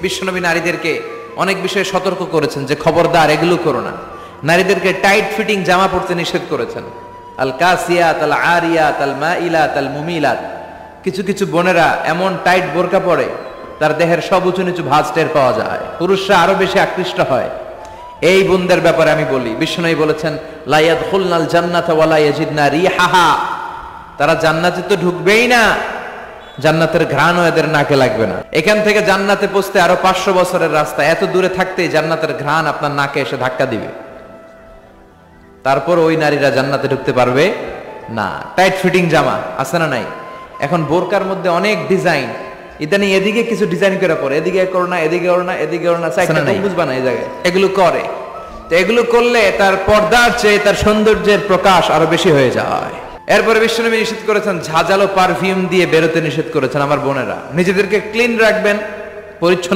বিশ্বনবী নারীদেরকে অনেক বিষয়ে সতর্ক করেছেন যে খবরদার এগুলো করো না। নারীদেরকে টাইট ফিটিং জামা পরতে নিষেধ করেছেন। আল কাসিয়াত আল আরিয়াত আল মাইলাত আল মুমিলাত। কিছু কিছু বোনেরা এমন টাইট বোরকা পরে তার দেহের সব উঁচু নিচু ভাঁজ টের পাওয়া যায়, পুরুষরা আরো বেশি আকৃষ্ট হয়। এই বোনদের ব্যাপারে আমি বলি, বিশ্বনবী বলেছেন লা ইয়াদখুলনাল জান্নাতা ওয়া লা ইয়াজিদনা রিহাহা। তারা জান্নাতে তো ঢুকবেই না, জান্নাতের ঘ্রাণও এদের নাকে লাগবে না। এখান থেকে জান্নাতে পৌঁছতে আরো 500 বছরের রাস্তা, এত দূরে থাকতেই জান্নাতের ঘ্রাণ আপনার নাকে এসে ধাক্কা দিবে। তারপর ওই নারীরা জান্নাতে ঢুকতে পারবে না। টাইট ফিটিং জামা আছে না নাই? এখন বোরকার মধ্যে অনেক ডিজাইন, ইদানিং এদিকে কিছু ডিজাইন করে পরে, এদিকে করো না, এদিকে করো না, এদিকে করো না, বুঝবা না এই জায়গায় এগুলো করে। তো এগুলো করলে তার পর্দার চেয়ে তার সৌন্দর্যের প্রকাশ আরো বেশি হয়ে যায়। এরপরে বিশ্বনবী নিষেধ করেছেন ঝাঁঝালো পারফিউম দিয়ে বেরোতে নিষেধ করেছেন। আমার বোনেরা নিজেদেরকে ক্লিন রাখবেন, পরিচ্ছন্ন